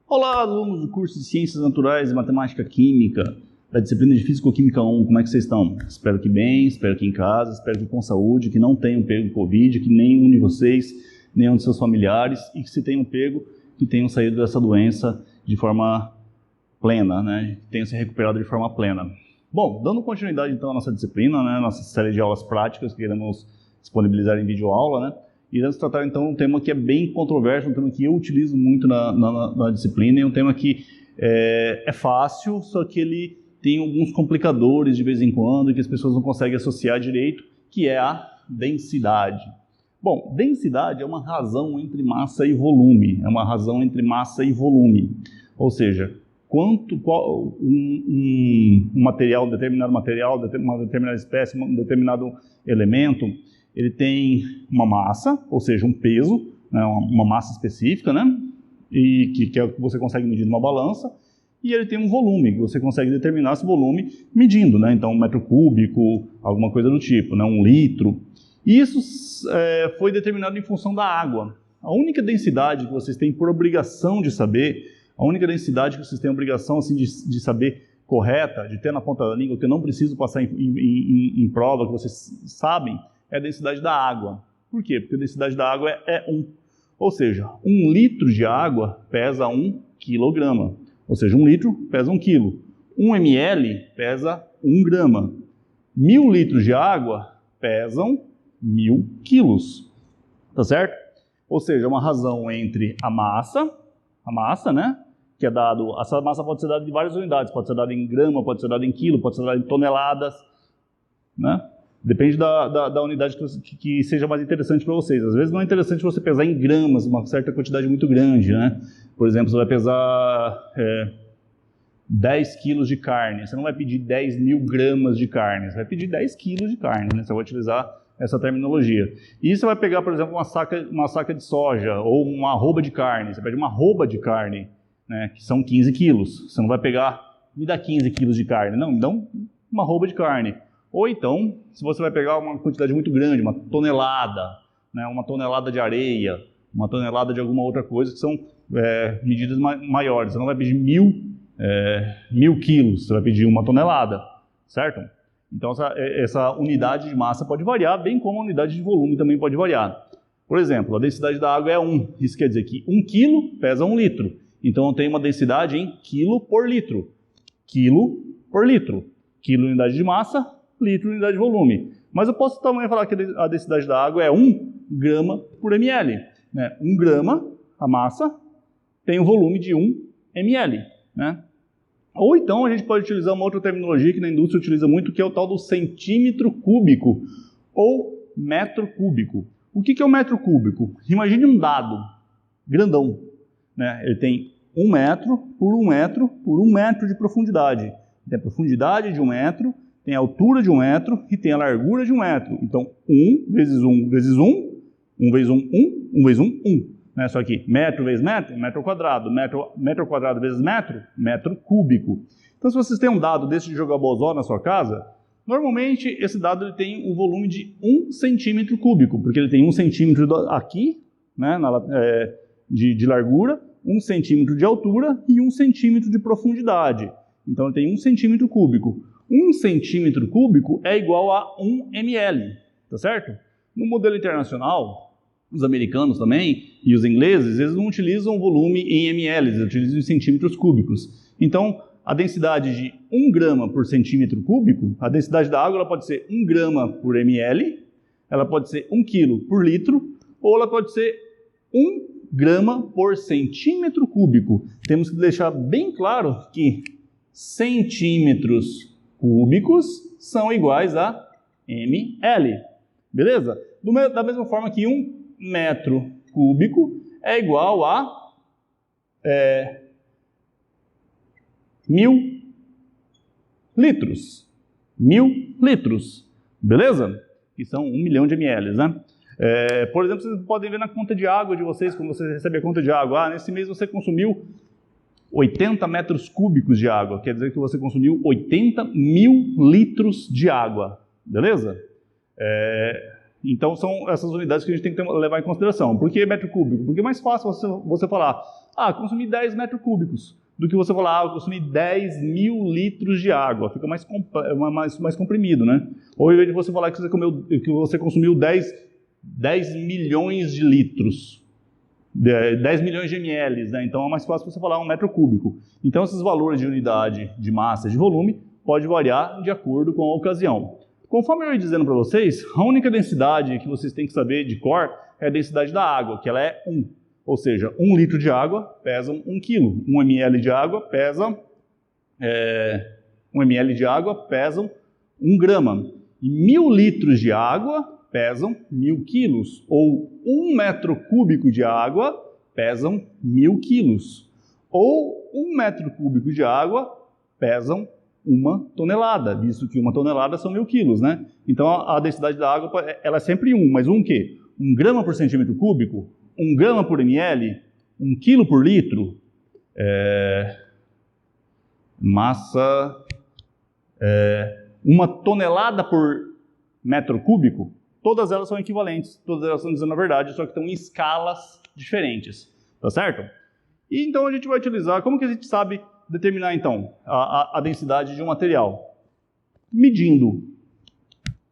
Olá, alunos do curso de Ciências Naturais e Matemática Química, da disciplina de Físico-Química 1, como é que vocês estão? Espero que bem, espero que em casa, espero que com saúde, que não tenham pego Covid, que nenhum de vocês, nenhum de seus familiares, e que se tenham pego, que tenham saído dessa doença de forma plena, né? Que tenham se recuperado de forma plena. Bom, dando continuidade então à nossa disciplina, né? Nossa série de aulas práticas que iremos disponibilizar em videoaula, né? Iremos tratar então um tema que é bem controverso, um tema que eu utilizo muito na disciplina, e um tema que é fácil, só que ele tem alguns complicadores de vez em quando, que as pessoas não conseguem associar direito, que é a densidade. Bom, densidade é uma razão entre massa e volume, ou seja, um determinado material, uma determinada espécie, um determinado elemento, ele tem uma massa, ou seja, um peso, né, uma massa específica, né, e que é o que você consegue medir numa balança, e ele tem um volume, que você consegue determinar esse volume medindo, né, então um metro cúbico, alguma coisa do tipo, né, 1 litro. E isso foi determinado em função da água. A única densidade que vocês têm por obrigação de saber, a única densidade que vocês têm obrigação assim, de saber correta, de ter na ponta da língua, que eu não preciso passar em prova, que vocês sabem, é a densidade da água. Por quê? Porque a densidade da água é 1. Ou seja, 1 litro de água pesa 1 quilograma. Ou seja, 1 litro pesa 1 quilo. 1 ml pesa 1 grama. 1000 litros de água pesam 1000 quilos. Tá certo? Ou seja, uma razão entre a massa, né? Que é dado, essa massa pode ser dada de várias unidades, pode ser dada em grama, pode ser dada em quilo, pode ser dada em toneladas, né? Depende da unidade que seja mais interessante para vocês. Às vezes não é interessante você pesar em gramas, uma certa quantidade muito grande, né? Por exemplo, você vai pesar 10 quilos de carne, você não vai pedir 10.000 gramas de carne, você vai pedir 10 quilos de carne, né? Você vai utilizar essa terminologia. E você vai pegar, por exemplo, uma saca de soja ou uma arroba de carne, você pede uma arroba de carne, né? Que são 15 quilos. Você não vai pegar, me dá 15 quilos de carne, não, me dá uma arroba de carne. Ou então, se você vai pegar uma quantidade muito grande, uma tonelada, né, uma tonelada de areia, uma tonelada de alguma outra coisa, que são medidas maiores. Você não vai pedir 1000 quilos, você vai pedir 1 tonelada, certo? Então, essa unidade de massa pode variar, bem como a unidade de volume também pode variar. Por exemplo, a densidade da água é 1. Isso quer dizer que 1 quilo pesa 1 litro. Então, eu tenho uma densidade em quilo por litro. Quilo por litro. Quilo unidade de massa, litro unidade de volume. Mas eu posso também falar que a densidade da água é 1 grama por ml. Né? 1 grama, a massa, tem um volume de 1 ml. Né? Ou então a gente pode utilizar uma outra terminologia que na indústria utiliza muito, que é o tal do centímetro cúbico ou metro cúbico. O que é o metro cúbico? Imagine um dado grandão. Né? Ele tem 1 metro por 1 metro por 1 metro de profundidade. Tem a profundidade de 1 metro, tem a altura de 1 metro e tem a largura de 1 metro. Então, 1 vezes 1 vezes 1, 1 vezes 1, 1, 1 vezes 1, 1. Né? Só que metro vezes metro, metro quadrado. Metro quadrado vezes metro, metro cúbico. Então, se vocês têm um dado desse de jogar bozó na sua casa, normalmente esse dado ele tem um volume de 1 centímetro cúbico, porque ele tem 1 centímetro aqui, né, de largura, 1 centímetro de altura e 1 centímetro de profundidade. Então, ele tem 1 centímetro cúbico. 1 centímetro cúbico é igual a 1 ml, tá certo? No modelo internacional, os americanos também e os ingleses, eles não utilizam o volume em ml, eles utilizam em centímetros cúbicos. Então, a densidade de 1 grama por centímetro cúbico, a densidade da água ela pode ser 1 grama por ml, ela pode ser 1 quilo por litro, ou ela pode ser 1 grama por centímetro cúbico. Temos que deixar bem claro que centímetros cúbicos são iguais a ml, beleza? Da mesma forma que 1 metro cúbico é igual a 1000 litros. 1000 litros, beleza? Que são 1 milhão de ml, né? Por exemplo, vocês podem ver na conta de água de vocês, quando você recebe a conta de água, nesse mês você consumiu 80 metros cúbicos de água, quer dizer que você consumiu 80.000 litros de água, beleza? Então, são essas unidades que a gente tem que levar em consideração. Por que metro cúbico? Porque é mais fácil você falar, consumi 10 metros cúbicos, do que você falar, eu consumi 10 mil litros de água. Fica mais comprimido, né? Ou ao invés de você falar que você consumiu 10 milhões de litros, 10 milhões de ml, né? Então é mais fácil você falar 1 metro cúbico. Então esses valores de unidade de massa e de volume pode variar de acordo com a ocasião. Conforme eu ia dizendo para vocês, a única densidade que vocês têm que saber de cor é a densidade da água, que ela é 1. Ou seja, 1 litro de água pesa 1 quilo. 1 ml de água pesa 1 ml de água pesam 1 grama. E 1000 litros de água pesam 1000 quilos. Ou 1 metro cúbico de água pesam 1000 quilos. Ou 1 metro cúbico de água pesam 1 tonelada, visto que 1 tonelada são 1000 quilos, né? Então a densidade da água ela é sempre 1, mas 1 o quê? 1 grama por centímetro cúbico, 1 grama por ml, 1 quilo por litro, massa, 1 tonelada por metro cúbico, todas elas são equivalentes, todas elas estão dizendo a verdade, só que estão em escalas diferentes, tá certo? E então a gente vai utilizar, como que a gente sabe determinar então a densidade de um material? Medindo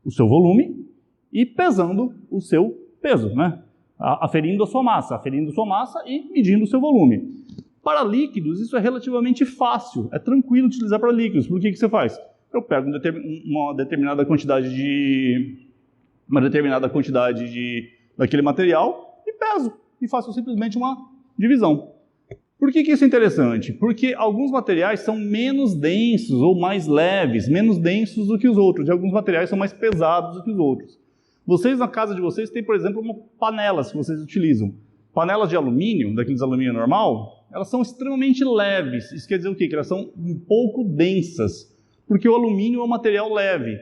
o seu volume e pesando o seu peso, né? Aferindo a sua massa e medindo o seu volume. Para líquidos, isso é relativamente fácil, é tranquilo utilizar para líquidos. Por que você faz? Eu pego uma determinada quantidade daquele material e peso, e faço simplesmente uma divisão. Por que isso é interessante? Porque alguns materiais são menos densos ou mais leves, menos densos do que os outros, e alguns materiais são mais pesados do que os outros. Vocês, na casa de vocês, têm, por exemplo, panelas que vocês utilizam. Panelas de alumínio, daqueles alumínio normal, elas são extremamente leves. Isso quer dizer o quê? Que elas são um pouco densas, porque o alumínio é um material leve.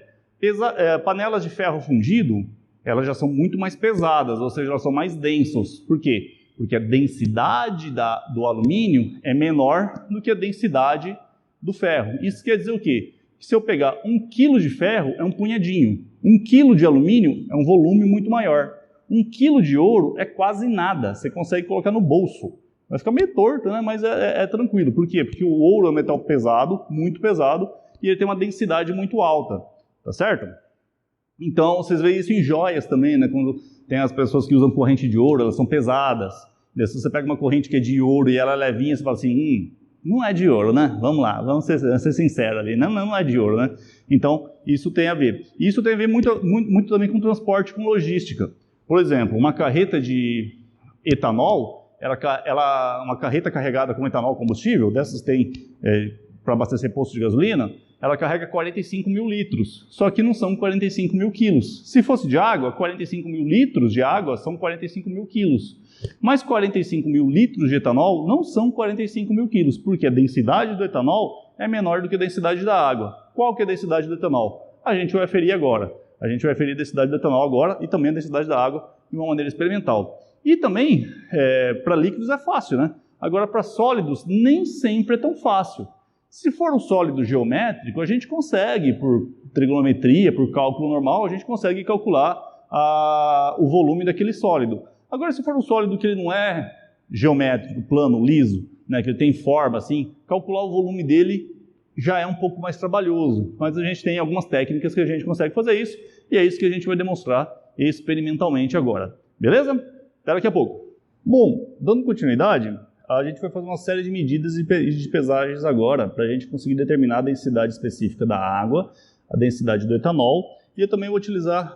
Panelas de ferro fundido, elas já são muito mais pesadas, ou seja, elas são mais densas. Por quê? Porque a densidade do alumínio é menor do que a densidade do ferro. Isso quer dizer o quê? Que se eu pegar 1 quilo de ferro, é um punhadinho. 1 quilo de alumínio é um volume muito maior. 1 quilo de ouro é quase nada. Você consegue colocar no bolso. Vai ficar meio torto, né? Mas é tranquilo. Por quê? Porque o ouro é um metal pesado, muito pesado, e ele tem uma densidade muito alta. Tá certo? Então, vocês veem isso em joias também, né? Quando tem as pessoas que usam corrente de ouro, elas são pesadas. Se você pega uma corrente que é de ouro e ela é levinha, você fala assim, não é de ouro, né? Vamos lá, vamos ser sinceros ali. Não é de ouro, né? Então, isso tem a ver. Isso tem a ver muito também com transporte, com logística. Por exemplo, uma carreta de etanol, uma carreta carregada com etanol combustível, dessas tem para abastecer posto de gasolina, ela carrega 45 mil litros, só que não são 45 mil quilos. Se fosse de água, 45 mil litros de água são 45 mil quilos. Mas 45 mil litros de etanol não são 45 mil quilos, porque a densidade do etanol é menor do que a densidade da água. Qual que é a densidade do etanol? A gente vai aferir agora. A gente vai aferir a densidade do etanol agora e também a densidade da água de uma maneira experimental. E também, para líquidos é fácil, né? Agora, para sólidos, nem sempre é tão fácil. Se for um sólido geométrico, a gente consegue, por trigonometria, por cálculo normal, a gente consegue calcular o volume daquele sólido. Agora, se for um sólido que ele não é geométrico, plano, liso, né, que ele tem forma assim, calcular o volume dele já é um pouco mais trabalhoso. Mas a gente tem algumas técnicas que a gente consegue fazer isso, e é isso que a gente vai demonstrar experimentalmente agora. Beleza? Até daqui a pouco. Bom, dando continuidade, a gente vai fazer uma série de medidas e de pesagens agora, para a gente conseguir determinar a densidade específica da água, a densidade do etanol, e eu também vou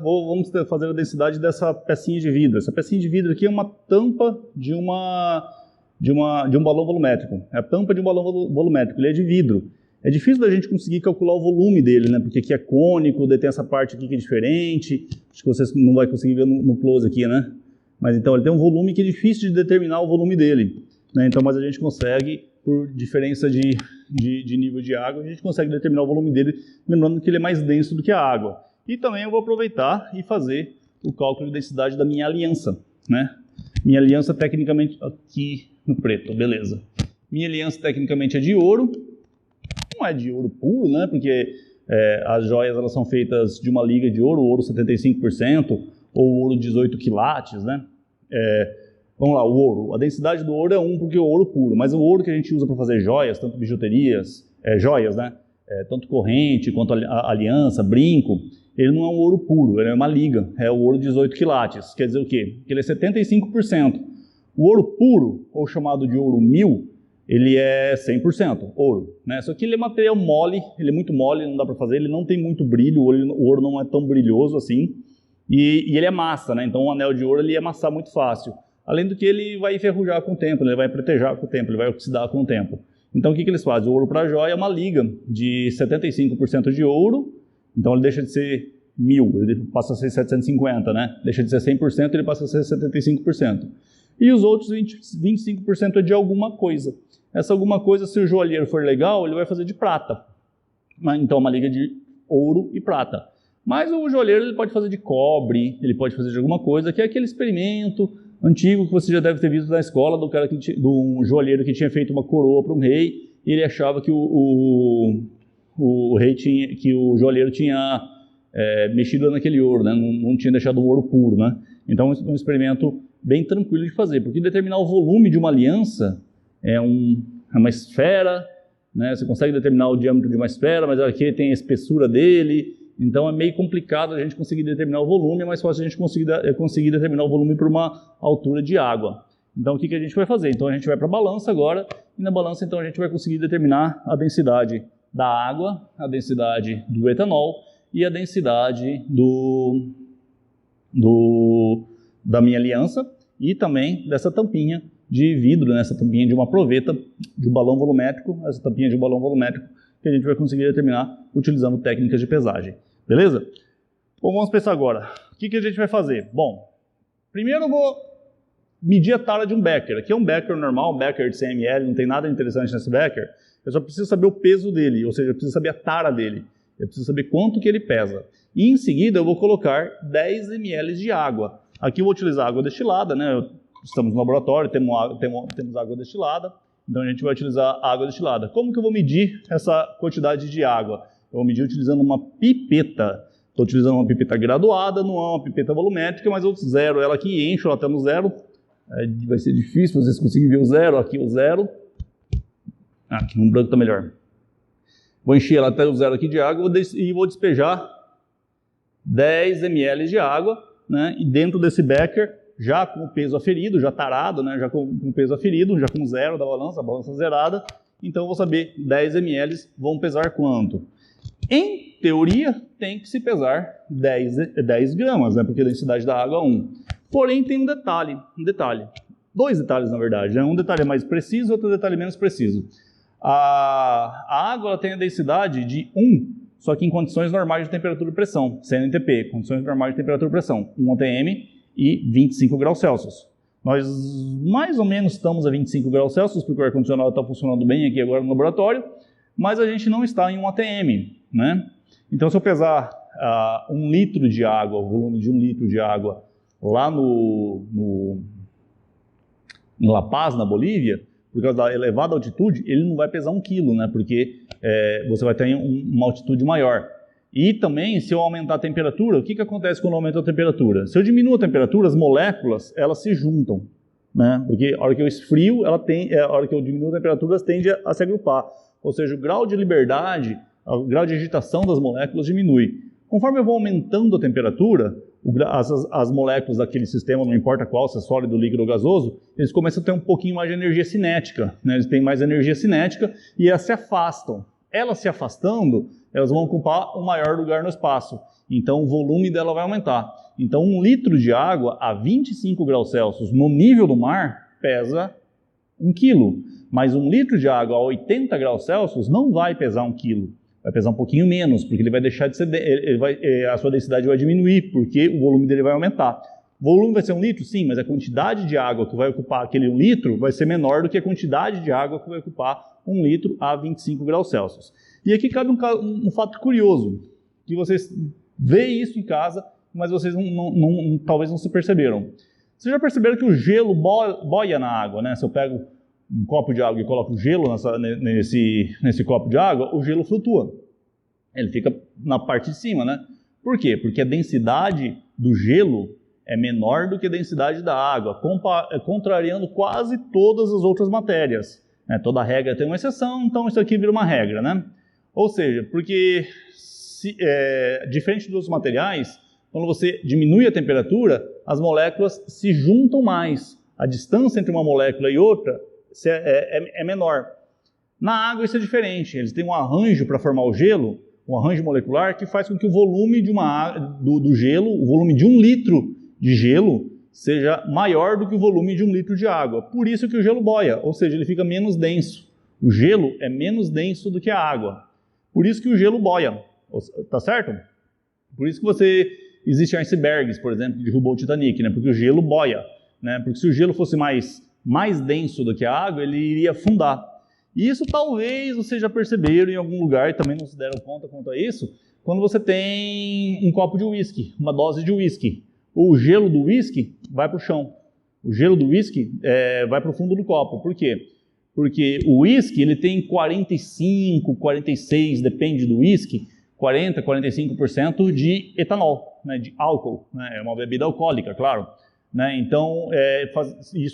vamos fazer a densidade dessa pecinha de vidro. Essa pecinha de vidro aqui é uma tampa de um balão volumétrico. É a tampa de um balão volumétrico, ele é de vidro. É difícil da gente conseguir calcular o volume dele, né? Porque aqui é cônico, tem essa parte aqui que é diferente. Acho que vocês não vão conseguir ver no close aqui, né? Mas então ele tem um volume que é difícil de determinar o volume dele, né? Então, mas a gente consegue, por diferença de nível de água, a gente consegue determinar o volume dele, lembrando que ele é mais denso do que a água. E também eu vou aproveitar e fazer o cálculo de densidade da minha aliança, né? Minha aliança tecnicamente, aqui no preto, beleza. Minha aliança tecnicamente é de ouro, não é de ouro puro, né? Porque as joias elas são feitas de uma liga de ouro, ouro 75%, ou ouro 18 quilates, né? Vamos lá, o ouro. A densidade do ouro é 1 porque é o ouro puro, mas o ouro que a gente usa para fazer joias, tanto bijuterias, joias, né? Tanto corrente quanto aliança, brinco, ele não é um ouro puro, ele é uma liga, é o ouro 18 quilates. Quer dizer o quê? Que ele é 75%. O ouro puro, ou chamado de ouro 1000, ele é 100% ouro, né? Só que ele é material mole, ele é muito mole, não dá para fazer, ele não tem muito brilho, o ouro não é tão brilhoso assim, e ele é massa, né? Então o anel de ouro ele ia amassar muito fácil. Além do que ele vai enferrujar com o tempo, ele vai pretejar com o tempo, ele vai oxidar com o tempo. Então o que eles fazem? O ouro para joia é uma liga de 75% de ouro, então ele deixa de ser 1000, ele passa a ser 750, né? Deixa de ser 100%, ele passa a ser 75%. E os outros 25% é de alguma coisa. Essa alguma coisa, se o joalheiro for legal, ele vai fazer de prata. Então uma liga de ouro e prata. Mas o joalheiro ele pode fazer de cobre, ele pode fazer de alguma coisa, que é aquele experimento antigo que você já deve ter visto na escola, do um joalheiro que tinha feito uma coroa para um rei, e ele achava que o rei tinha, que o joalheiro tinha mexido naquele ouro, né? Não tinha deixado o ouro puro, né? Então é um experimento bem tranquilo de fazer, porque determinar o volume de uma aliança é uma esfera, né? Você consegue determinar o diâmetro de uma esfera, mas aqui tem a espessura dele. Então é meio complicado a gente conseguir determinar o volume, é mais fácil a gente conseguir determinar o volume por uma altura de água. Então o que a gente vai fazer? Então a gente vai para a balança agora, e na balança então a gente vai conseguir determinar a densidade da água, a densidade do etanol e a densidade da minha aliança e também dessa tampinha de vidro, né? Essa tampinha de uma proveta, de um balão volumétrico, essa tampinha de um balão volumétrico que a gente vai conseguir determinar utilizando técnicas de pesagem. Beleza? Bom, vamos pensar agora. O que a gente vai fazer? Bom, primeiro eu vou medir a tara de um becker. Aqui é um becker normal, um becker de 100 ml, não tem nada interessante nesse becker. Eu só preciso saber o peso dele, ou seja, eu preciso saber a tara dele. Eu preciso saber quanto que ele pesa. E em seguida eu vou colocar 10 ml de água. Aqui eu vou utilizar água destilada, né? Estamos no laboratório, temos água destilada, então a gente vai utilizar água destilada. Como que eu vou medir essa quantidade de água? Eu vou medir utilizando uma pipeta. Estou utilizando uma pipeta graduada, não é uma pipeta volumétrica, mas eu zero ela aqui, encho ela até no zero. Vai ser difícil vocês conseguirem ver o zero, aqui o zero. Aqui no branco está melhor. Vou encher ela até o zero aqui de água e vou despejar 10 ml de água, né? E dentro desse becker, já com o peso aferido, já tarado, né? Já com o peso aferido, já com zero da balança, a balança zerada. Então eu vou saber 10 ml vão pesar quanto? Em teoria, tem que se pesar 10 gramas, né? Porque a densidade da água é 1. Porém, tem um detalhe. Dois detalhes, na verdade. Né? Um detalhe é mais preciso, outro detalhe menos preciso. A água ela tem a densidade de 1, só que em condições normais de temperatura e pressão, CNTP, condições normais de temperatura e pressão, 1 atm e 25 graus Celsius. Nós mais ou menos estamos a 25 graus Celsius, porque o ar-condicionado está funcionando bem aqui agora no laboratório, mas a gente não está em 1 atm, né? Então, se eu pesar 1 litro de água, o volume de 1 litro de água lá em La Paz, na Bolívia, por causa da elevada altitude, ele não vai pesar 1 quilo, né? Porque você vai ter uma altitude maior. E também, se eu aumentar a temperatura, o que acontece quando eu aumento a temperatura? Se eu diminuo a temperatura, as moléculas, elas se juntam, né? Porque a hora que eu esfrio, a hora que eu diminuo a temperatura, elas tendem a se agrupar. Ou seja, o grau de liberdade, o grau de agitação das moléculas diminui. Conforme eu vou aumentando a temperatura, as moléculas daquele sistema, não importa qual, se é sólido, líquido ou gasoso, eles começam a ter um pouquinho mais de energia cinética, né? Eles têm mais energia cinética e elas se afastam. Elas se afastando, elas vão ocupar um maior lugar no espaço. Então o volume dela vai aumentar. Então 1 litro de água a 25 graus Celsius no nível do mar pesa 1 quilo. Mas 1 litro de água a 80 graus Celsius não vai pesar 1 quilo. Vai pesar um pouquinho menos, porque ele vai deixar de ser, a sua densidade vai diminuir, porque o volume dele vai aumentar. O volume vai ser 1 litro? Sim, mas a quantidade de água que vai ocupar aquele 1 litro vai ser menor do que a quantidade de água que vai ocupar 1 litro a 25 graus Celsius. E aqui cabe um fato curioso, que vocês veem isso em casa, mas vocês talvez não se perceberam. Vocês já perceberam que o gelo boia na água, né? Se eu pego um copo de água e coloco gelo nesse copo de água, o gelo flutua. Ele fica na parte de cima, né? Por quê? Porque a densidade do gelo é menor do que a densidade da água, contrariando quase todas as outras matérias. Toda regra tem uma exceção, então isso aqui vira uma regra, né? Ou seja, porque diferente dos outros materiais, quando você diminui a temperatura, as moléculas se juntam mais. A distância entre uma molécula e outra é menor. Na água isso é diferente, eles têm um arranjo para formar o gelo, um arranjo molecular que faz com que o volume do gelo, o volume de 1 litro de gelo, seja maior do que o volume de 1 litro de água. Por isso que o gelo boia, ou seja, ele fica menos denso. O gelo é menos denso do que a água. Por isso que o gelo boia, tá certo? Por isso que existem icebergs, por exemplo, que derrubou o Titanic, né? Porque o gelo boia, né? Porque se o gelo fosse mais denso do que a água, ele iria afundar. E isso talvez vocês já perceberam em algum lugar e também não se deram conta quanto a isso, quando você tem um copo de uísque, uma dose de uísque. O gelo do uísque vai para o chão. O gelo do uísque vai para o fundo do copo. Por quê? Porque o uísque ele tem 45, 46, depende do uísque, 40, 45% de etanol, né, de álcool. Né, é uma bebida alcoólica, claro. Né, então,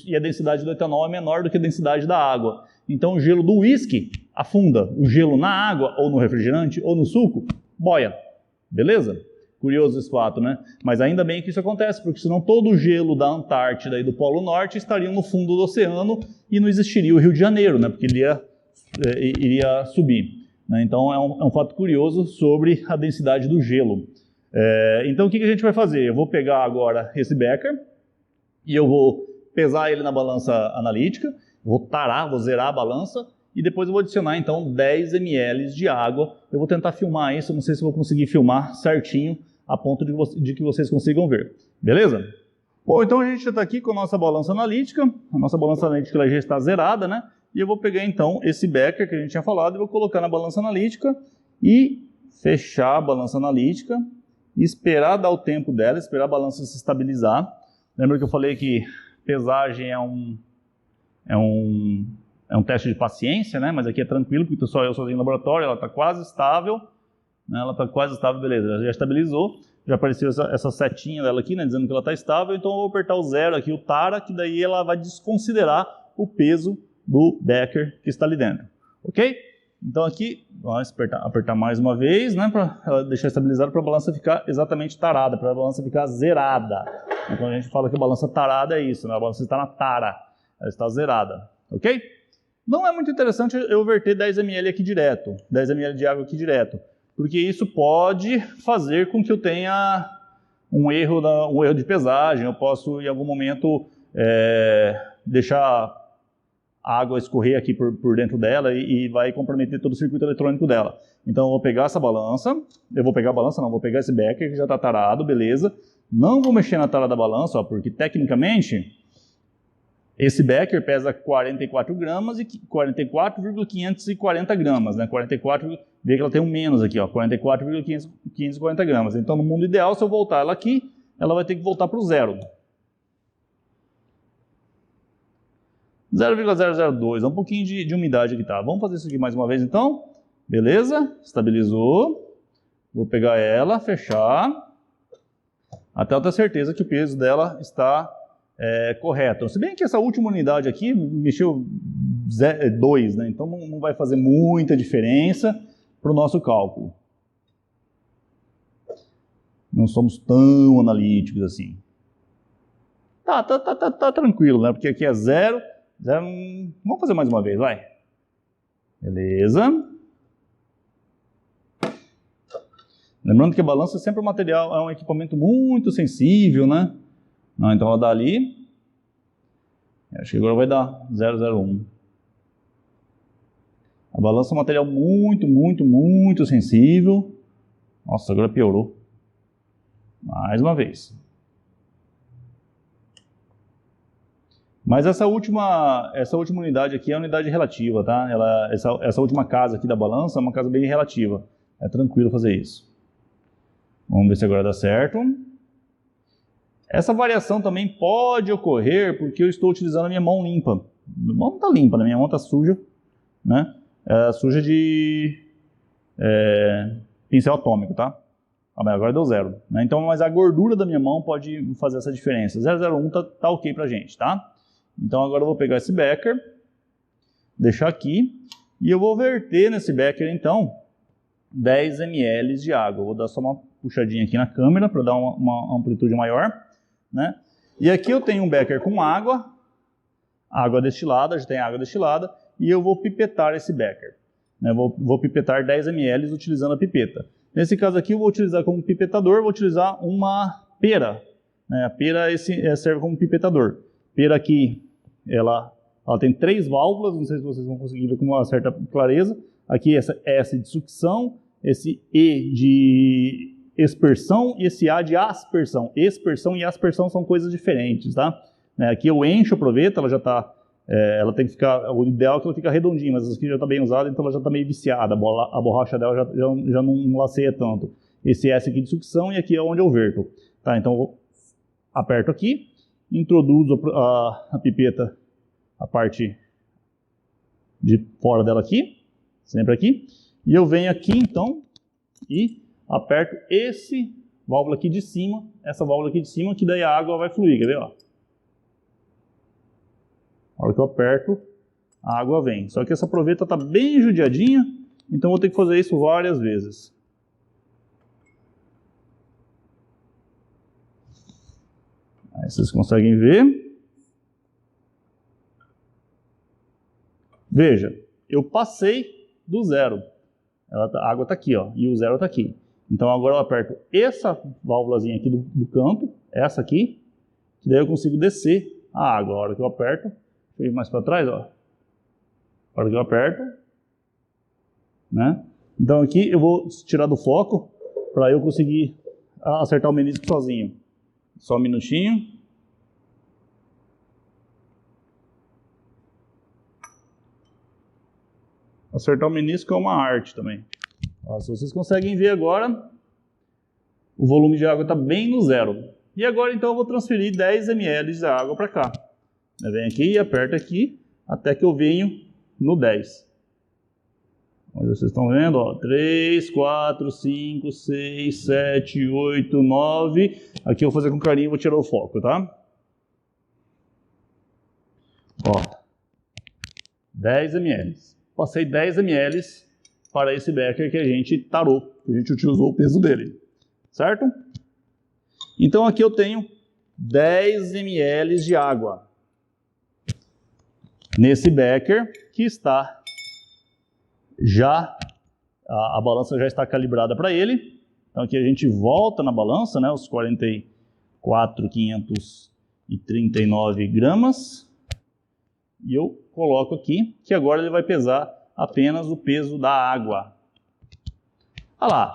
e a densidade do etanol é menor do que a densidade da água. Então, o gelo do uísque afunda. O gelo na água, ou no refrigerante, ou no suco, boia. Beleza? Curioso esse fato, né? Mas ainda bem que isso acontece, porque senão todo o gelo da Antártida e do Polo Norte estariam no fundo do oceano e não existiria o Rio de Janeiro, né? Porque ele iria subir. Né? Então é um fato curioso sobre a densidade do gelo. Então o que a gente vai fazer? Eu vou pegar agora esse becker e eu vou pesar ele na balança analítica, vou zerar a balança e depois eu vou adicionar então 10 ml de água. Eu vou tentar filmar isso, não sei se vou conseguir filmar certinho a ponto de que vocês consigam ver. Beleza? Bom, então a gente já está aqui com a nossa balança analítica. A nossa balança analítica ela já está zerada, né? E eu vou pegar então esse becker que a gente tinha falado e vou colocar na balança analítica e fechar a balança analítica e esperar dar o tempo dela, esperar a balança se estabilizar. Lembra que eu falei que pesagem é um teste de paciência, né? Mas aqui é tranquilo, porque estou só eu sozinho no laboratório, ela está quase estável. Né? Ela está quase estável, beleza, ela já estabilizou. Já apareceu essa setinha dela aqui, né? Dizendo que ela está estável, então eu vou apertar o 0 aqui, o tara, que daí ela vai desconsiderar o peso do becker que está ali dentro. Ok? Então aqui, vamos apertar mais uma vez, né? Para deixar estabilizado, para a balança ficar exatamente tarada, para a balança ficar zerada. Então a gente fala que a balança tarada é isso, né? A balança está na tara, ela está zerada. Ok? Não é muito interessante eu verter 10 ml aqui direto, 10 ml de água aqui direto, porque isso pode fazer com que eu tenha um erro de pesagem. Eu posso, em algum momento, deixar a água escorrer aqui por dentro dela e vai comprometer todo o circuito eletrônico dela. Então, eu vou pegar essa balança, vou pegar esse becker que já está tarado, beleza. Não vou mexer na tara da balança, ó, porque tecnicamente esse becker pesa 44 gramas e 44,540 gramas, né? 44, vê que ela tem um menos aqui, ó, 44,540 gramas. Então, no mundo ideal, se eu voltar ela aqui, ela vai ter que voltar para o 0. 0,002, é um pouquinho de umidade aqui, tá? Vamos fazer isso aqui mais uma vez, então. Beleza? Estabilizou. Vou pegar ela, fechar, até eu ter certeza que o peso dela está correto. Se bem que essa última unidade aqui mexeu 2, né? Então não vai fazer muita diferença para o nosso cálculo. Não somos tão analíticos assim. Tá tranquilo, né? Porque aqui é 0. Vamos fazer mais uma vez, vai. Beleza. Lembrando que a balança sempre é um equipamento muito sensível, né? Não, então ela dá ali. Acho que agora vai dar 0,01. A balança é um material muito sensível. Nossa, agora piorou. Mais uma vez. Mas essa última unidade aqui é a unidade relativa, tá? Essa última casa aqui da balança é uma casa bem relativa. É tranquilo fazer isso. Vamos ver se agora dá certo. Essa variação também pode ocorrer porque eu estou utilizando a minha mão limpa. Minha mão não está limpa, né? Minha mão está suja, né? Suja de pincel atômico, tá? Ah, mas agora deu 0. Né? Então, mas a gordura da minha mão pode fazer essa diferença. 0,01 tá ok pra gente, tá? Então agora eu vou pegar esse becker, deixar aqui, e eu vou verter nesse becker, então, 10 ml de água. Eu vou dar só uma puxadinha aqui na câmera para dar uma amplitude maior, né? E aqui eu tenho um becker com água destilada, já tem água destilada, e eu vou pipetar esse becker. Né? Vou pipetar 10 ml utilizando a pipeta. Nesse caso aqui eu vou utilizar como pipetador, vou utilizar uma pera. Né? A pera serve como pipetador. Pera aqui, ela tem 3 válvulas, não sei se vocês vão conseguir ver com uma certa clareza. Aqui essa S de sucção, esse E de expersão e esse A de aspersão. Expersão e aspersão são coisas diferentes, tá? Aqui eu encho a proveta, ela já está, ela tem que ficar, o ideal é que ela fique redondinha, mas essa aqui já está bem usada, então ela já está meio viciada, a borracha dela já não laceia tanto. Esse S aqui de sucção e aqui é onde eu verto. Tá, então eu aperto aqui, introduzo a pipeta, a parte de fora dela aqui, sempre aqui, e eu venho aqui então e aperto esse válvula aqui de cima, essa válvula aqui de cima, que daí a água vai fluir, quer ver, ó? A hora que eu aperto, a água vem. Só que essa proveta está bem judiadinha, então eu vou ter que fazer isso várias vezes. Aí vocês conseguem ver. Veja, eu passei do 0. A água está aqui, ó, e o 0 está aqui. Então agora eu aperto essa válvulazinha aqui do canto, essa aqui, que daí eu consigo descer a água. A hora que eu aperto, deixa eu ir mais para trás, ó. A hora que eu aperto, né? Então aqui eu vou tirar do foco para eu conseguir acertar o menisco sozinho. Só um minutinho. Acertar o menisco é uma arte também. Ó, se vocês conseguem ver agora, o volume de água está bem no 0. E agora então eu vou transferir 10 ml de água para cá. Eu venho aqui e aperto aqui até que eu venho no 10. Onde vocês estão vendo, ó, 3, 4, 5, 6, 7, 8, 9. Aqui eu vou fazer com carinho e vou tirar o foco, tá? Ó, 10 ml. Passei 10 ml para esse becker que a gente tarou, que a gente utilizou o peso dele, certo? Então aqui eu tenho 10 ml de água nesse becker que está já, a balança já está calibrada para ele. Então aqui a gente volta na balança, né, os 44.539 gramas. E eu coloco aqui, que agora ele vai pesar apenas o peso da água. Olha lá,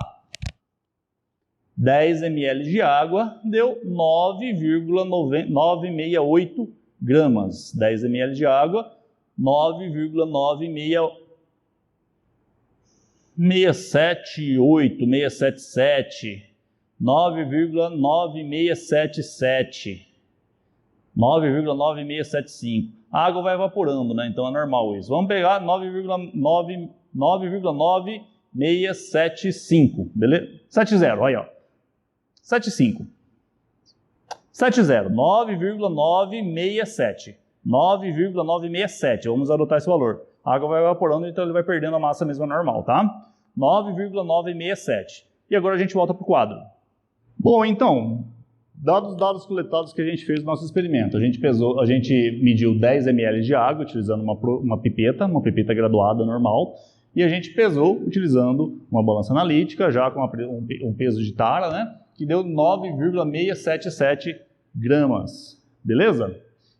10 ml de água deu 9,968 gramas. 10 ml de água, 9,9678, 677, 9,9677, 9,9675. A água vai evaporando, né? Então é normal isso. Vamos pegar 9,9675, beleza? 70, aí ó. 75. 70, 9,967. 9,967, vamos adotar esse valor. A água vai evaporando, então ele vai perdendo a massa mesmo normal, tá? 9,967. E agora a gente volta para o quadro. Bom, então, dados os dados coletados que a gente fez no nosso experimento, a gente mediu 10 ml de água utilizando uma pipeta graduada normal, e a gente pesou utilizando uma balança analítica, já com um peso de tara, né, que deu 9,677 gramas, beleza?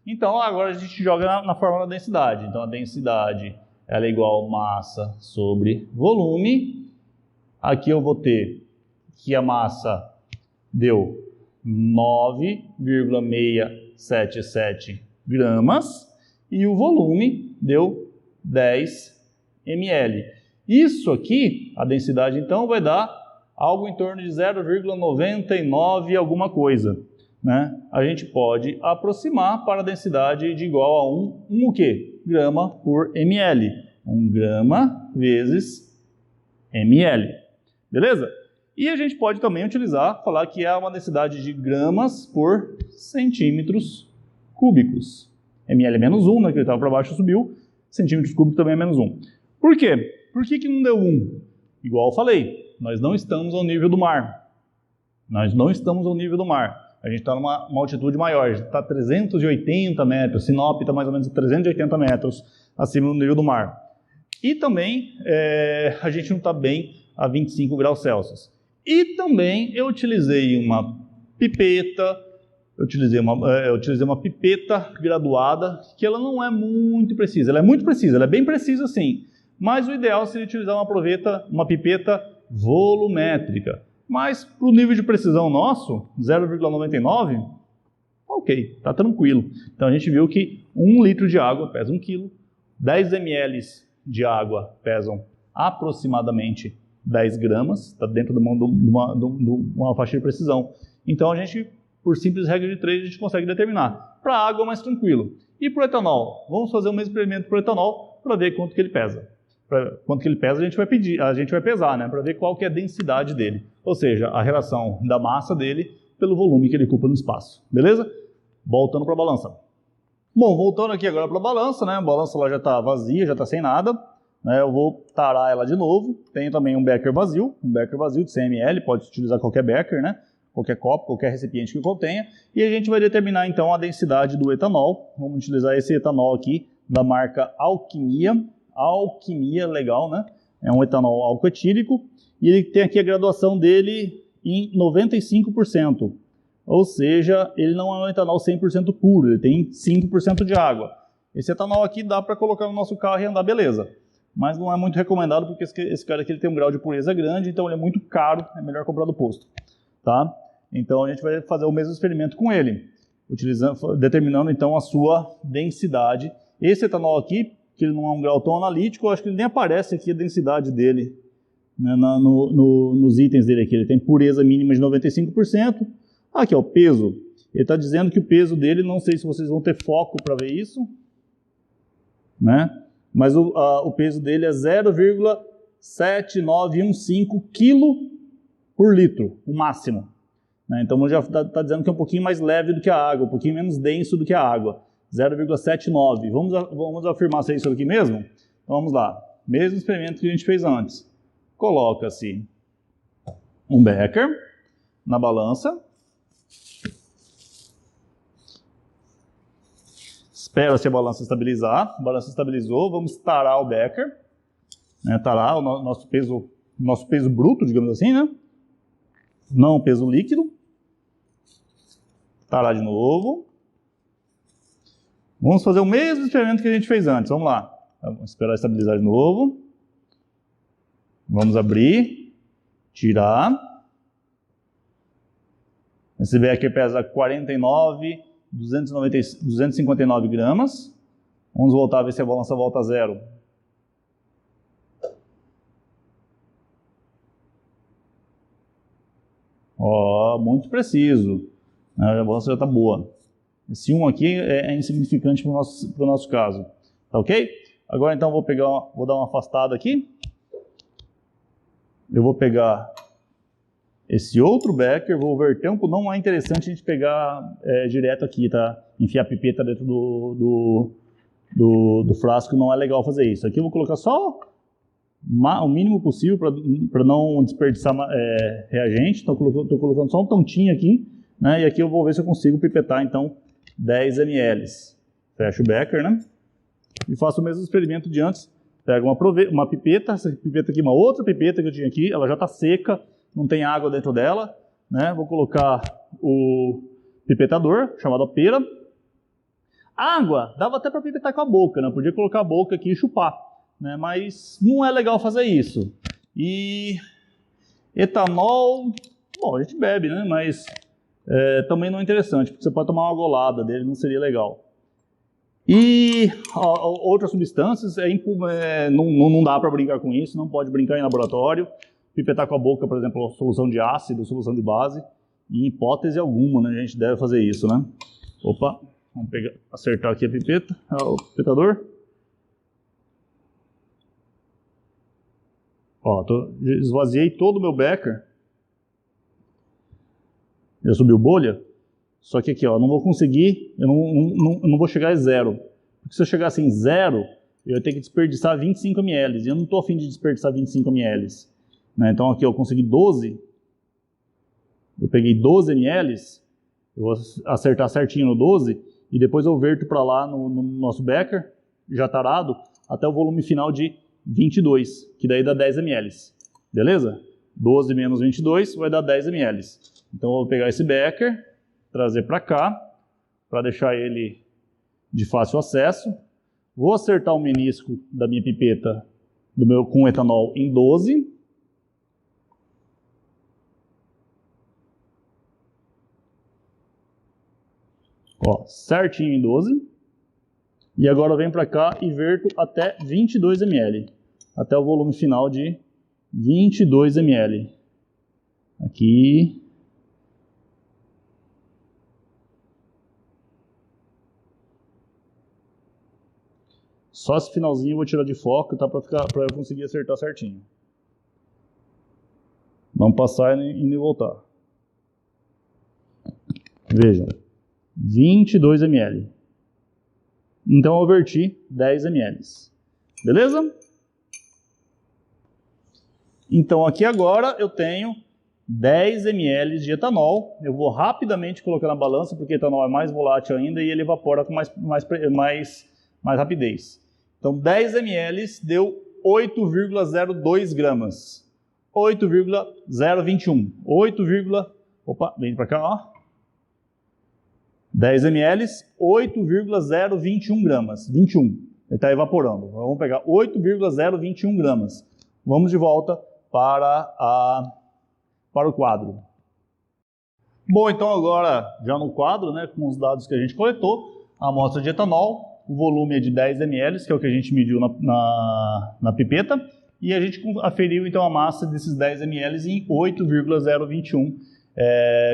Então agora a gente joga na fórmula da densidade. Então a densidade ela é igual a massa sobre volume. Aqui eu vou ter que a massa deu 9,677 gramas e o volume deu 10 ml. Isso aqui, a densidade então vai dar algo em torno de 0,99 alguma coisa, né? A gente pode aproximar para a densidade de igual a o quê? Grama por ml. 1 grama vezes ml. Beleza? E a gente pode também utilizar, falar que é uma densidade de gramas por centímetros cúbicos. ml é menos 1, né, que ele estava para baixo, subiu, centímetros cúbicos também é menos 1. Por quê? Por que não deu 1? Igual eu falei, nós não estamos ao nível do mar. Nós não estamos ao nível do mar. A gente está numa altitude maior, a gente está a 380 metros, Sinop está mais ou menos a 380 metros acima do nível do mar. E também a gente não está bem a 25 graus Celsius. E também eu utilizei uma pipeta, eu utilizei uma pipeta graduada, que ela não é muito precisa. Ela é muito precisa, ela é bem precisa sim. Mas o ideal seria utilizar uma pipeta volumétrica. Mas para o nível de precisão nosso, 0,99, ok, está tranquilo. Então a gente viu que 1 litro de água pesa 1 kg, 10 ml de água pesam aproximadamente 10 gramas, está dentro de uma faixa de precisão. Então a gente, por simples regra de 3, a gente consegue determinar. Para a água, mais tranquilo. E para o etanol? Vamos fazer o mesmo experimento para o etanol para ver quanto que ele pesa. Quanto que ele pesa, a gente vai pesar, né, para ver qual que é a densidade dele. Ou seja, a relação da massa dele pelo volume que ele ocupa no espaço. Beleza? Voltando para a balança. Bom, voltando aqui agora para a balança, né? A balança lá já está vazia, já está sem nada. Né? Eu vou tarar ela de novo. Tenho também um becker vazio de 100 ml, pode utilizar qualquer becker, né? Qualquer copo, qualquer recipiente que contenha. E a gente vai determinar então a densidade do etanol. Vamos utilizar esse etanol aqui da marca Alquimia. Alquimia, legal, né? É um etanol alcoetílico. E ele tem aqui a graduação dele em 95%. Ou seja, ele não é um etanol 100% puro, ele tem 5% de água. Esse etanol aqui dá para colocar no nosso carro e andar beleza. Mas não é muito recomendado porque esse cara aqui ele tem um grau de pureza grande, então ele é muito caro, é melhor comprar do posto. Tá? Então a gente vai fazer o mesmo experimento com ele, determinando então a sua densidade. Esse etanol aqui, que ele não é um grau tão analítico, eu acho que ele nem aparece aqui a densidade dele, né, nos itens dele aqui. Ele tem pureza mínima de 95%. Aqui, ó, o peso. Ele está dizendo que o peso dele, não sei se vocês vão ter foco para ver isso, né? Mas o peso dele é 0,7915 kg por litro, o máximo. Né? Então já está dizendo que é um pouquinho mais leve do que a água, um pouquinho menos denso do que a água. 0,79. Vamos afirmar se é isso aqui mesmo? Então vamos lá. Mesmo experimento que a gente fez antes. Coloca-se um becker na balança. Espera-se a balança estabilizar. A balança estabilizou. Vamos tarar o becker. Né? Tarar o nosso peso bruto, digamos assim, né? Não o peso líquido. Tarar de novo. Vamos fazer o mesmo experimento que a gente fez antes. Vamos lá. Vamos esperar estabilizar de novo. Vamos abrir. Tirar. Esse becker pesa 259 gramas. Vamos voltar a ver se a balança volta a zero. Ó, muito preciso. A balança já está boa. Esse 1 aqui é insignificante para o nosso caso. Tá ok? Agora então vou dar uma afastada aqui. Eu vou pegar esse outro becker, vou verter não é interessante a gente pegar direto aqui, tá? Enfiar a pipeta dentro do frasco, não é legal fazer isso. Aqui eu vou colocar só o mínimo possível para não desperdiçar reagente. Então estou colocando só um tantinho aqui, né? E aqui eu vou ver se eu consigo pipetar então 10 ml. Fecho o becker, né? E faço o mesmo experimento de antes. Pego uma pipeta, essa pipeta aqui, uma outra pipeta que eu tinha aqui, ela já está seca, não tem água dentro dela, né? Vou colocar o pipetador, chamado pera. Água, dava até para pipetar com a boca, né? Podia colocar a boca aqui e chupar, né? Mas não é legal fazer isso. E etanol, bom, a gente bebe, né? Mas também não é interessante, porque você pode tomar uma golada dele, não seria legal. E outras substâncias, não dá para brincar com isso, não pode brincar em laboratório. Pipetar com a boca, por exemplo, solução de ácido, solução de base, em hipótese alguma, né, a gente deve fazer isso, né? Opa, vamos acertar aqui a pipeta, o pipetador. Ó, esvaziei todo o meu becker, já subiu bolha. Só que aqui, ó, não vou conseguir, eu não vou chegar a zero. Porque se eu chegasse em zero, eu ia ter que desperdiçar 25 ml. E eu não estou a fim de desperdiçar 25 ml. Né? Então aqui eu consegui 12. Eu peguei 12 ml. Eu vou acertar certinho no 12. E depois eu verto para lá no nosso becker, já tarado, até o volume final de 22. Que daí dá 10 ml. Beleza? 12 menos 22 vai dar 10 ml. Então eu vou pegar esse becker, trazer para cá, para deixar ele de fácil acesso. Vou acertar o menisco da minha pipeta com etanol em 12. Ó, certinho em 12. E agora eu venho para cá e verto até 22 ml. Até o volume final de 22 ml. Aqui. Só esse finalzinho eu vou tirar de foco, tá? Para eu conseguir acertar certinho. Vamos passar e voltar. Vejam. 22 ml. Então eu verti 10 ml. Beleza? Então aqui agora eu tenho 10 ml de etanol. Eu vou rapidamente colocar na balança, porque etanol é mais volátil ainda e ele evapora com mais rapidez. Então 10 ml deu 8,02 gramas. 8,021. Opa, vem para cá, ó. 10 ml, 8,021 gramas. 21. Ele está evaporando. Vamos pegar 8,021 gramas. Vamos de volta para o quadro. Bom, então agora, já no quadro, né, com os dados que a gente coletou, a amostra de etanol, o volume é de 10 ml, que é o que a gente mediu na pipeta, e a gente aferiu então a massa desses 10 ml em 8,021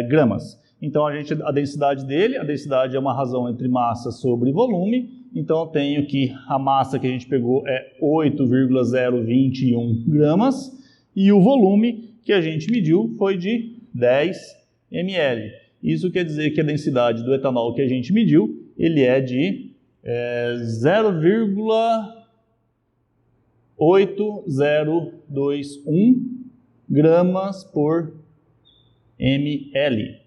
gramas. Então a densidade dele, a densidade é uma razão entre massa sobre volume, então eu tenho que a massa que a gente pegou é 8,021 gramas e o volume que a gente mediu foi de 10 ml. Isso quer dizer que a densidade do etanol que a gente mediu, ele é de 0,8021 gramas por ml.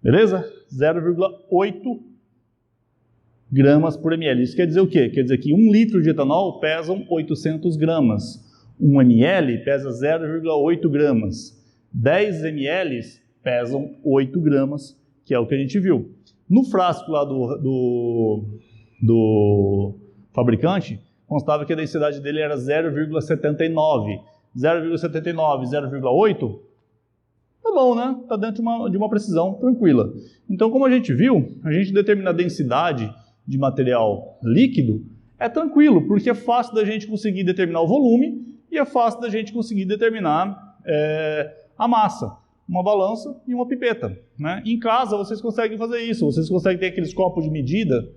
Beleza? 0,8 gramas por ml. Isso quer dizer o quê? Quer dizer que 1 litro de etanol pesa 800 gramas. 1 ml pesa 0,8 gramas. 10 ml pesam 8 gramas, que é o que a gente viu. No frasco lá do fabricante, constava que a densidade dele era 0,79. 0,79, 0,8... tá bom, né? Tá dentro de uma precisão tranquila. Então, como a gente viu, a gente determinar a densidade de material líquido é tranquilo, porque é fácil da gente conseguir determinar o volume e é fácil da gente conseguir determinar a massa. Uma balança e uma pipeta. Né? Em casa, vocês conseguem fazer isso. Vocês conseguem ter aqueles copos de medida...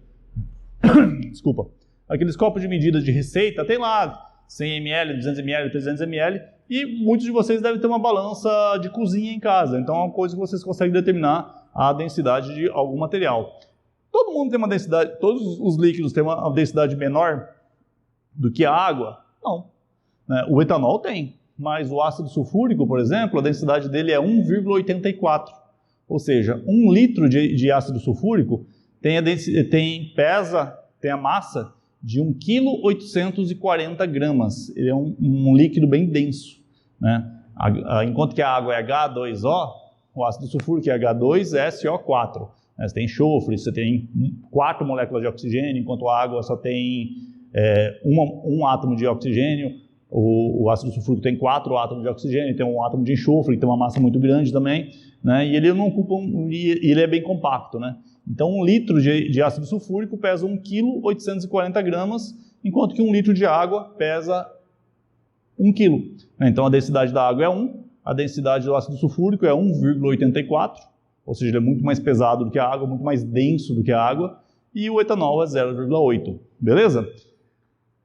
Desculpa. Aqueles copos de medida de receita, tem lá 100 ml, 200 ml, 300 ml... E muitos de vocês devem ter uma balança de cozinha em casa. Então é uma coisa que vocês conseguem determinar a densidade de algum material. Todo mundo tem uma densidade, todos os líquidos têm uma densidade menor do que a água? Não. O etanol tem, mas o ácido sulfúrico, por exemplo, a densidade dele é 1,84. Ou seja, 1 litro de ácido sulfúrico tem a massa de 1,840 kg. Ele é um líquido bem denso. Né? Enquanto que a água é H2O, o ácido sulfúrico é H2SO4. Né? Você tem enxofre, você tem 4 moléculas de oxigênio, enquanto a água só tem um átomo de oxigênio. O ácido sulfúrico tem 4 átomos de oxigênio, tem um átomo de enxofre, que tem uma massa muito grande também. Né? E ele não ocupa ele é bem compacto. Né? Então 1 litro de ácido sulfúrico pesa 1,840 kg, enquanto que 1 litro de água pesa 1 kg. Então a densidade da água é 1, a densidade do ácido sulfúrico é 1,84, ou seja, ele é muito mais pesado do que a água, muito mais denso do que a água, e o etanol é 0,8, beleza?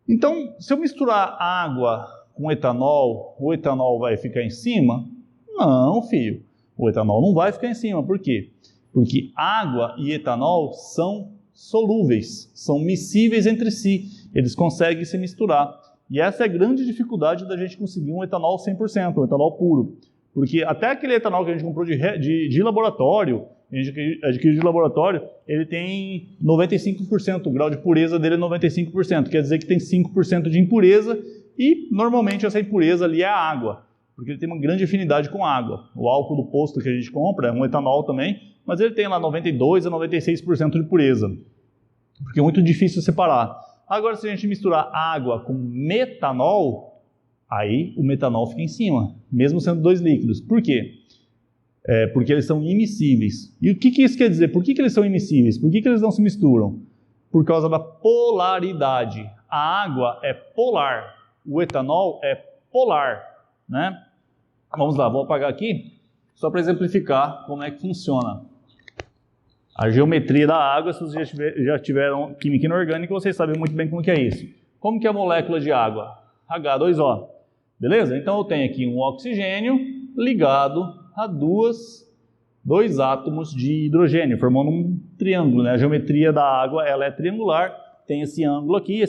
Então, se eu misturar água com etanol, o etanol vai ficar em cima? Não, filho. O etanol não vai ficar em cima. Por quê? Porque água e etanol são solúveis, são miscíveis entre si. Eles conseguem se misturar. E essa é a grande dificuldade da gente conseguir um etanol 100%, um etanol puro. Porque até aquele etanol que a gente comprou de laboratório, a gente adquiriu de laboratório, ele tem 95%, o grau de pureza dele é 95%, quer dizer que tem 5% de impureza e normalmente essa impureza ali é a água, porque ele tem uma grande afinidade com água. O álcool do posto que a gente compra é um etanol também, mas ele tem lá 92% a 96% de pureza, porque é muito difícil separar. Agora, se a gente misturar água com metanol, aí o metanol fica em cima, mesmo sendo dois líquidos. Por quê? Porque eles são immiscíveis. E o que isso quer dizer? Por que eles são immiscíveis? Por que eles não se misturam? Por causa da polaridade. A água é polar, o etanol é polar, né? Vamos lá, vou apagar aqui, só para exemplificar como é que funciona. A geometria da água, se vocês já tiveram química inorgânica, vocês sabem muito bem como que é isso. Como que é a molécula de água? H2O. Beleza? Então eu tenho aqui um oxigênio ligado a dois átomos de hidrogênio, formando um triângulo, né? A geometria da água ela é triangular, tem esse ângulo aqui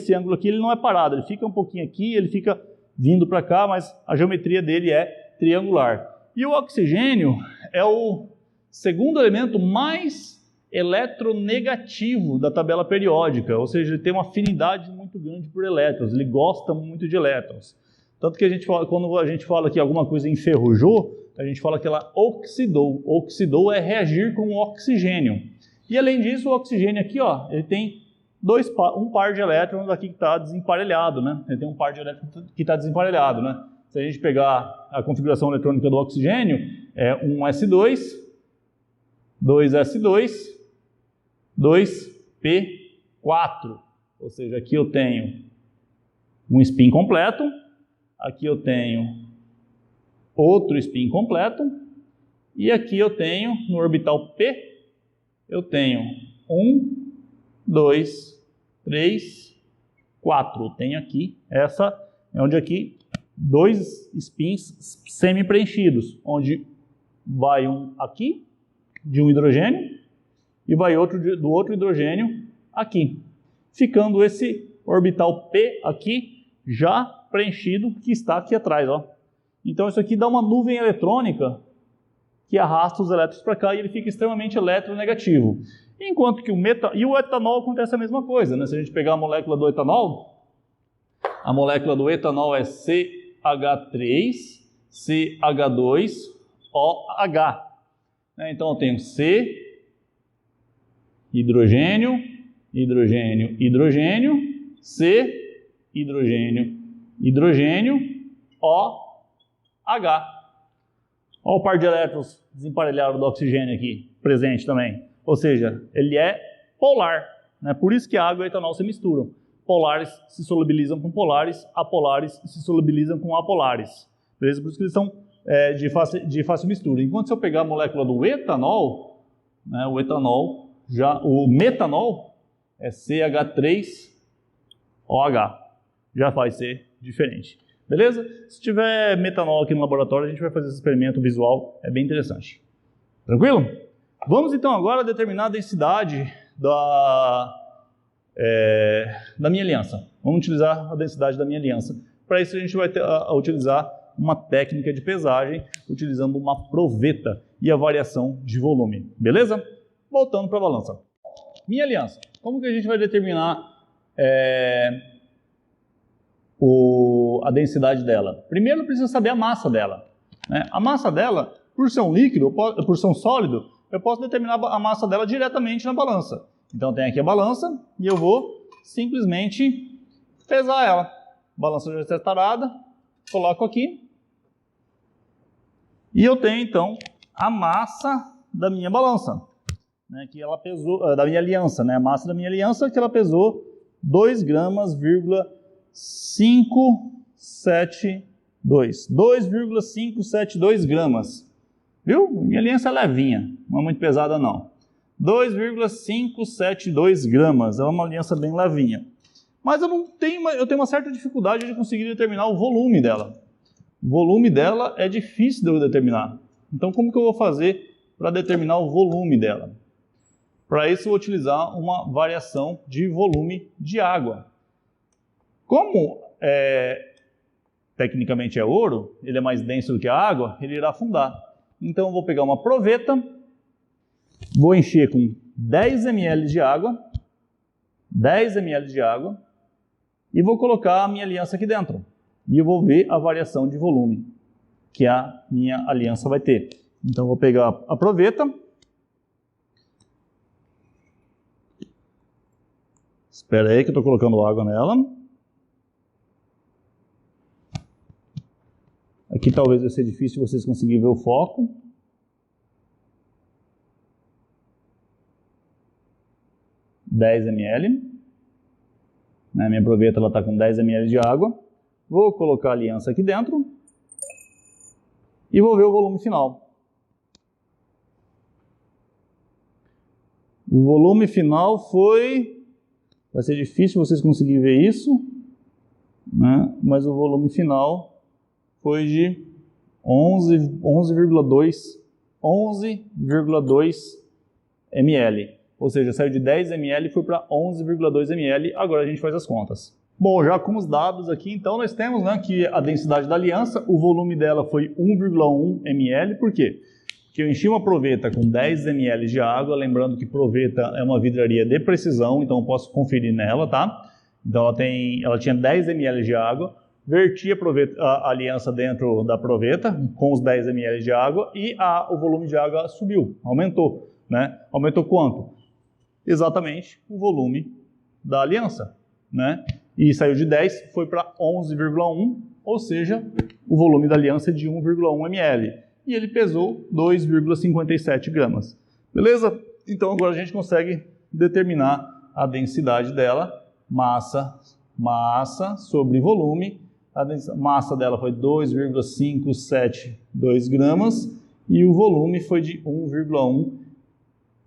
ele não é parado, ele fica um pouquinho aqui, ele fica vindo para cá, mas a geometria dele é triangular. E o oxigênio é o segundo elemento mais eletronegativo da tabela periódica, ou seja, ele tem uma afinidade muito grande por elétrons, ele gosta muito de elétrons. Tanto que a gente fala, quando a gente fala que alguma coisa enferrujou, a gente fala que ela oxidou. Oxidou é reagir com o oxigênio. E além disso, o oxigênio aqui, ó, ele tem um par de elétrons aqui que está desemparelhado, né? Ele tem um par de elétrons que está desemparelhado, né? Se a gente pegar a configuração eletrônica do oxigênio, é um S2, 2S2, 2P4. Ou seja, aqui eu tenho um spin completo, aqui eu tenho outro spin completo, e aqui eu tenho, no orbital P, eu tenho 1, 2, 3, 4. Tenho aqui, essa é onde aqui, dois spins semi-preenchidos, onde vai um aqui, de um hidrogênio, e vai outro do outro hidrogênio aqui, ficando esse orbital P aqui já preenchido, que está aqui atrás, ó. Então isso aqui dá uma nuvem eletrônica que arrasta os elétrons para cá e ele fica extremamente eletronegativo. Enquanto que o etanol acontece a mesma coisa, né? Se a gente pegar a molécula do etanol é CH3, CH2OH. Então eu tenho C, hidrogênio, hidrogênio, hidrogênio, C, hidrogênio, hidrogênio, OH. Olha o par de elétrons desemparelhado do oxigênio aqui, presente também. Ou seja, ele é polar, né? Por isso que a água e o etanol se misturam. Polares se solubilizam com polares, apolares se solubilizam com apolares. Beleza? Por isso que eles são de fácil mistura. Enquanto se eu pegar a molécula do etanol, né, o metanol é CH3OH. Já vai ser diferente. Beleza? Se tiver metanol aqui no laboratório, a gente vai fazer esse experimento visual, é bem interessante. Tranquilo? Vamos então agora determinar a densidade da minha aliança. Vamos utilizar a densidade da minha aliança. Para isso a gente vai utilizar uma técnica de pesagem, utilizando uma proveta e a variação de volume. Beleza? Voltando para a balança. Minha aliança. Como que a gente vai determinar a densidade dela? Primeiro precisa saber a massa dela, né? A massa dela, por ser um líquido, por ser um sólido, eu posso determinar a massa dela diretamente na balança. Então tem aqui a balança e eu vou simplesmente pesar ela. A balança já está separada, coloco aqui e eu tenho então a massa da minha balança, né, que ela pesou, da minha aliança, né, a massa da minha aliança que ela pesou 2 gramas, 2,572 gramas. Viu? Minha aliança é levinha, não é muito pesada não. 2,572 gramas, é uma aliança bem levinha. Mas eu tenho uma certa dificuldade de conseguir determinar o volume dela. O volume dela é difícil de eu determinar. Então, como que eu vou fazer para determinar o volume dela? Para isso, eu vou utilizar uma variação de volume de água. Como tecnicamente é ouro, ele é mais denso do que a água, ele irá afundar. Então, eu vou pegar uma proveta, vou encher com 10 ml de água, 10 ml de água, e vou colocar a minha aliança aqui dentro. E eu vou ver a variação de volume que a minha aliança vai ter. Então, eu vou pegar a proveta. Espera aí que eu estou colocando água nela. Aqui talvez vai ser difícil vocês conseguirem ver o foco. (10 ml). Minha proveta está com 10 ml de água. Vou colocar a aliança aqui dentro. E vou ver o volume final. O volume final foi... Vai ser difícil vocês conseguirem ver isso, né? Mas o volume final foi de 11,2 ml. Ou seja, saiu de 10 ml e foi para 11,2 ml. Agora a gente faz as contas. Bom, já com os dados aqui, então nós temos, né, que a densidade da aliança, o volume dela foi 1,1 ml. Por quê? Porque eu enchi uma proveta com 10 ml de água, lembrando que proveta é uma vidraria de precisão, então eu posso conferir nela, tá? Então ela tinha 10 ml de água, verti a aliança dentro da proveta com os 10 ml de água e o volume de água subiu, aumentou, né? Aumentou quanto? Exatamente o volume da aliança, né? E saiu de 10, foi para 11,1, ou seja, o volume da aliança é de 1,1 ml. E ele pesou 2,57 gramas. Beleza? Então agora a gente consegue determinar a densidade dela, massa sobre volume. A massa dela foi 2,572 gramas e o volume foi de 1,1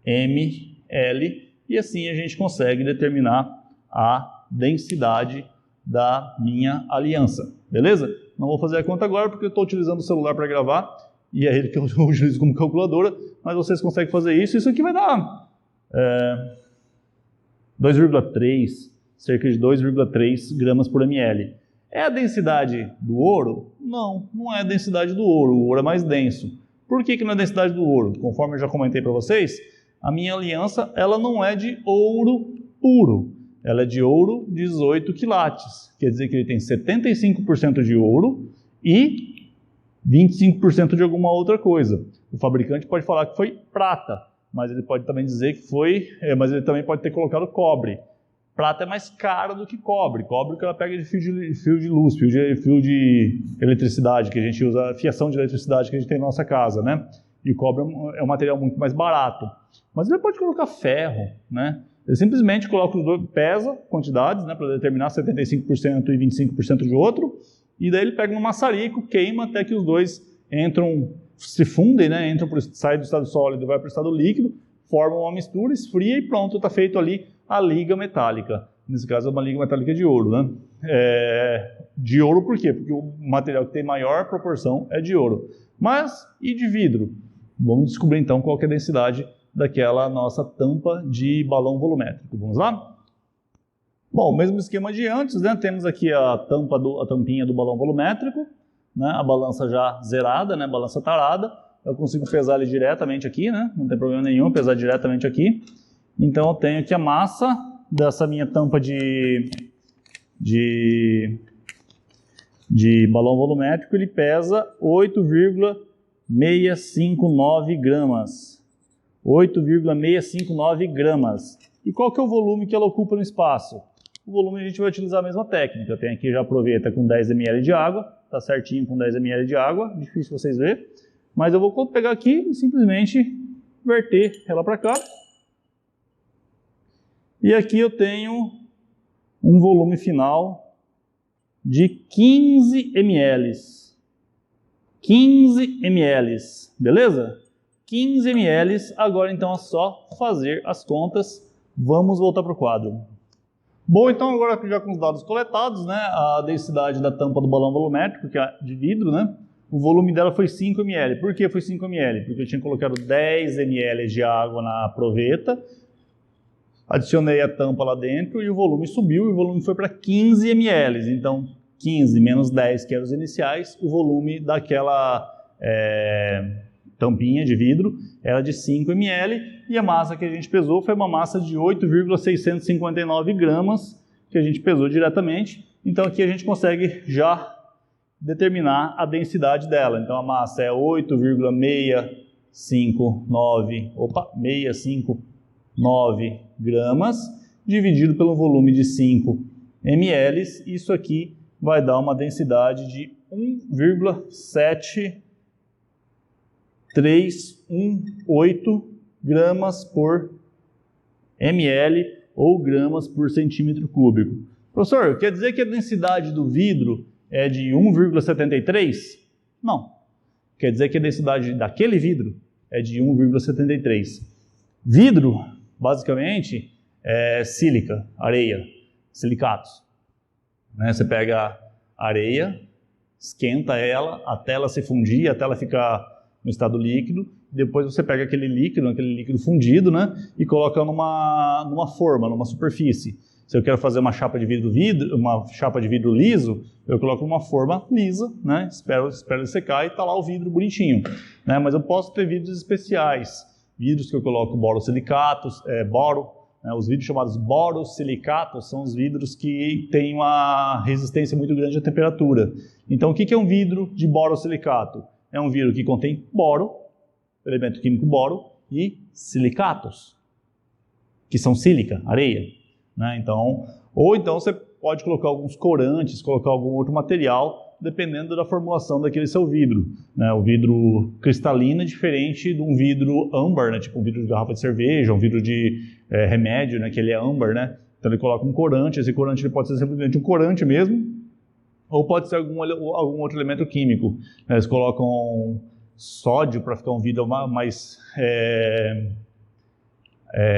ml. E assim a gente consegue determinar a densidade da minha aliança. Beleza? Não vou fazer a conta agora porque eu estou utilizando o celular para gravar e é ele que eu utilizo como calculadora, mas vocês conseguem fazer isso. Isso aqui vai dar 2,3, cerca de 2,3 gramas por ml. É a densidade do ouro? Não, não é a densidade do ouro. O ouro é mais denso. Por que não é a densidade do ouro? Conforme eu já comentei para vocês, a minha aliança ela não é de ouro puro. Ela é de ouro 18 quilates. Quer dizer que ele tem 75% de ouro e 25% de alguma outra coisa. O fabricante pode falar que foi prata, mas ele pode também dizer que foi... mas ele também pode ter colocado cobre. Prata é mais caro do que cobre. Cobre que ela pega de fio de luz, fio de eletricidade, que a gente usa, fiação de eletricidade que a gente tem na nossa casa, né? E o cobre é um material muito mais barato. Mas ele pode colocar ferro, né? Ele simplesmente coloca os dois, pesa quantidades, né, para determinar 75% e 25% de outro, e daí ele pega no maçarico, queima até que os dois se fundem, né, saem do estado sólido e vai para o estado líquido, formam uma mistura, esfria e pronto, está feito ali a liga metálica. Nesse caso é uma liga metálica de ouro, né? De ouro por quê? Porque o material que tem maior proporção é de ouro. Mas, e de vidro? Vamos descobrir então qual que é a densidade daquela nossa tampa de balão volumétrico. Vamos lá? Bom, mesmo esquema de antes, né? Temos aqui a tampinha do balão volumétrico, né? A balança já zerada, né? Balança tarada. Eu consigo pesar ele diretamente aqui, né? Não tem problema nenhum pesar diretamente aqui. Então eu tenho aqui a massa dessa minha tampa de balão volumétrico, ele pesa 8,659 gramas. 8,659 gramas. E qual que é o volume que ela ocupa no espaço? O volume a gente vai utilizar a mesma técnica. Eu tenho aqui já a proveta com 10 ml de água, tá certinho com 10 ml de água, difícil vocês verem. Mas eu vou pegar aqui e simplesmente verter ela para cá. E aqui eu tenho um volume final de 15 ml. 15 ml, beleza? 15 ml, agora então é só fazer as contas. Vamos voltar para o quadro. Bom, então agora já com os dados coletados, né, a densidade da tampa do balão volumétrico, que é de vidro, né, o volume dela foi 5 ml. Por que foi 5 ml? Porque eu tinha colocado 10 ml de água na proveta, adicionei a tampa lá dentro e o volume subiu, e o volume foi para 15 ml. Então, 15 menos 10, que eram os iniciais, o volume daquela tampinha de vidro era de 5 ml, e a massa que a gente pesou foi uma massa de 8,659 gramas, que a gente pesou diretamente. Então, aqui a gente consegue já determinar a densidade dela. Então, a massa é 659 gramas, dividido pelo volume de 5 ml. Isso aqui vai dar uma densidade de 1,7318 gramas por ml ou gramas por centímetro cúbico. Professor, quer dizer que a densidade do vidro é de 1,73? Não. Quer dizer que a densidade daquele vidro é de 1,73. Vidro, basicamente, é sílica, areia, silicatos. Você pega areia, esquenta ela até ela se fundir, até ela ficar no estado líquido. Depois você pega aquele líquido fundido, e coloca numa forma, numa superfície. Se eu quero fazer uma chapa de vidro liso, eu coloco uma forma lisa, espero ele secar e está lá o vidro bonitinho. Mas eu posso ter vidros especiais, vidros que eu coloco borosilicatos, os vidros chamados borosilicatos são os vidros que têm uma resistência muito grande à temperatura. Então, o que é um vidro de borosilicato? É um vidro que contém boro, elemento químico boro, e silicatos, que são sílica, areia. Ou então você pode colocar alguns corantes, colocar algum outro material, dependendo da formulação daquele seu vidro. O vidro cristalino é diferente de um vidro âmbar, tipo um vidro de garrafa de cerveja, um vidro de remédio, que ele é âmbar. Então ele coloca um corante, esse corante ele pode ser simplesmente um corante mesmo, ou pode ser algum outro elemento químico. Eles colocam sódio para ficar um vidro mais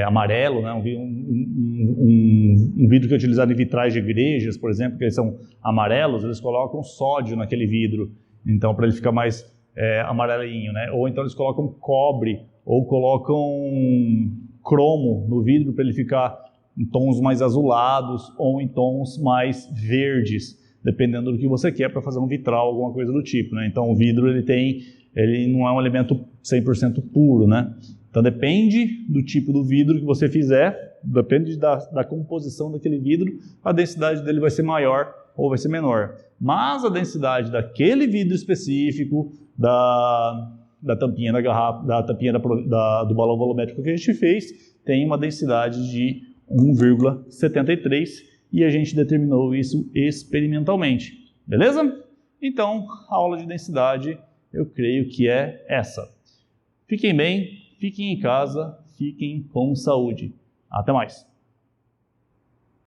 amarelo, um vidro que é utilizado em vitrais de igrejas, por exemplo, que eles são amarelos, eles colocam sódio naquele vidro, então para ele ficar mais amarelinho, ou então eles colocam cobre, ou colocam cromo no vidro para ele ficar em tons mais azulados, ou em tons mais verdes, dependendo do que você quer para fazer um vitral, alguma coisa do tipo. Então o vidro ele não é um elemento 100% puro, Então depende do tipo do vidro que você fizer, depende da composição daquele vidro, a densidade dele vai ser maior ou vai ser menor. Mas a densidade daquele vidro específico, da tampinha da garrafa, da tampinha do balão volumétrico que a gente fez, tem uma densidade de 1,73 e a gente determinou isso experimentalmente. Beleza? Então, a aula de densidade eu creio que é essa. Fiquem bem. Fiquem em casa, fiquem com saúde. Até mais!